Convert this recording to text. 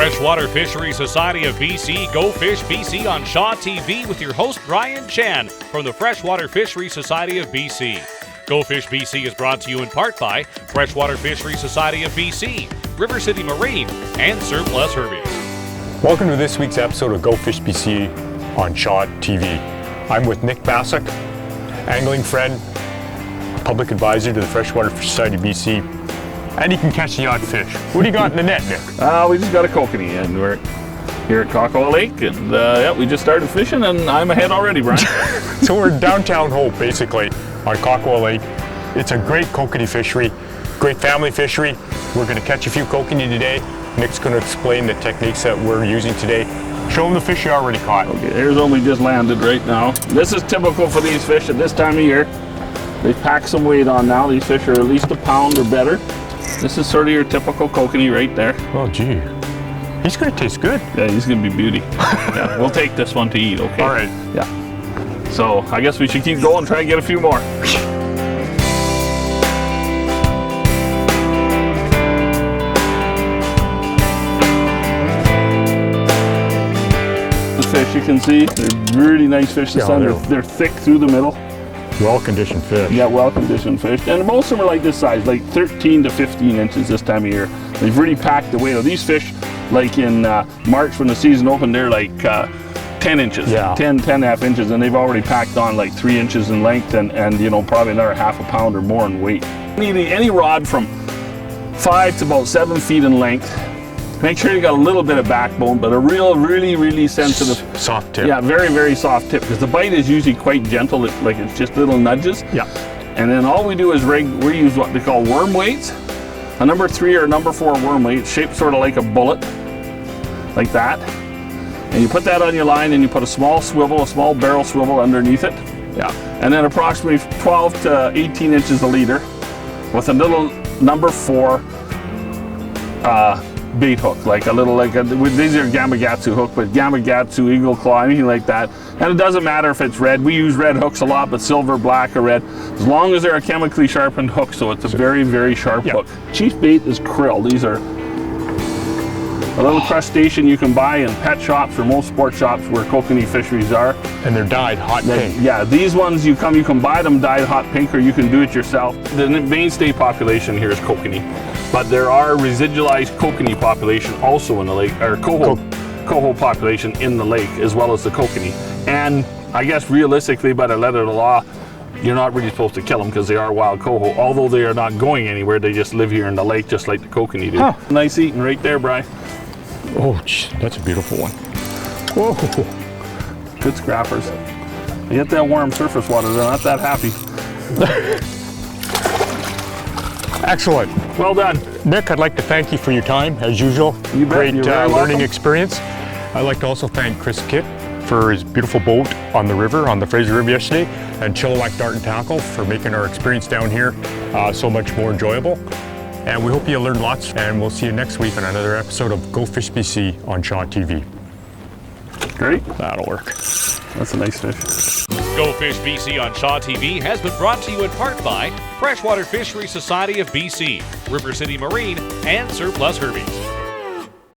Freshwater Fishery Society of BC, Go Fish BC on Shaw TV with your host Brian Chan from the Freshwater Fishery Society of BC. Go Fish BC is brought to you in part by Freshwater Fishery Society of BC, River City Marine, and Surplus Herbies. Welcome to this week's episode of Go Fish BC on Shaw TV. I'm with Nick Bassok, angling friend, public advisor to the Freshwater Fishery Society of BC. And he can catch the odd fish. What do you got in the net, Nick? We just got a kokanee, and we're here at Kawkawa Lake, and yeah, we just started fishing, and I'm ahead already, Brian. So we're in downtown Hope, basically, on Kawkawa Lake. It's a great kokanee fishery, great family fishery. We're going to catch a few kokanee today. Nick's going to explain the techniques that we're using today. Show them the fish you already caught. Okay, here's one we just landed right now. This is typical for these fish at this time of year. They've packed some weight on now. These fish are at least a pound or better. This is sort of your typical kokanee right there. Oh, gee. He's going to taste good. Yeah, he's going to be beauty. Yeah, we'll take this one to eat, okay? All right. Yeah. So I guess we should keep going and try and get a few more. The fish you can see, they're really nice fish this time. They're thick through the middle. Well-conditioned fish. Yeah, well-conditioned fish. And most of them are like this size, like 13 to 15 inches this time of year. They've really packed the weight. These fish, like in March when the season opened, they're like 10 inches, yeah. 10.5 inches, and they've already packed on like 3 inches in length and you know, probably another half a pound or more in weight. Any rod from 5 to about 7 feet in length. Make sure you got a little bit of backbone, but a really sensitive, soft tip. Yeah, very soft tip, because the bite is usually quite gentle. Like it's just little nudges. Yeah. And then all we do is we use what they call worm weights. A number 3 or number 4 worm weight, shaped sort of like a bullet, like that. And you put that on your line, and you put a small barrel swivel underneath it. Yeah. And then approximately 12 to 18 inches a leader, with a little number 4. Bait hook, these are Gamakatsu hook, but Gamakatsu, Eagle Claw, anything like that. And it doesn't matter if it's red. We use red hooks a lot, but silver, black, or red, as long as they're a chemically sharpened hook, so it's a very sharp hook. Chief bait is krill. These are a little crustacean you can buy in pet shops or most sport shops where kokanee fisheries are. And they're dyed hot pink. Yeah, these ones you can buy them dyed hot pink, or you can do it yourself. The mainstay population here is kokanee. But there are residualized kokanee population also in the lake, or coho population in the lake, as well as the kokanee. And I guess realistically, by the letter of the law, you're not really supposed to kill them because they are wild coho. Although they are not going anywhere, they just live here in the lake just like the kokanee do. Huh. Nice eating right there, Brian. Oh, that's a beautiful one. Whoa. Good scrappers. They get that warm surface water, they're not that happy. Excellent. Well done. Nick, I'd like to thank you for your time, as usual. You bet. Great You're very learning welcome. experience. I'd like to also thank Chris Kitt for his beautiful boat on the river, on the Fraser River yesterday, and Chilliwack Dart and Tackle for making our experience down here so much more enjoyable. And we hope you learned lots, and we'll see you next week on another episode of Go Fish BC on Shaw TV. Great. That'll work. That's a nice fish. Go Fish BC on Shaw TV has been brought to you in part by Freshwater Fishery Society of BC, River City Marine, and Surplus Herbies.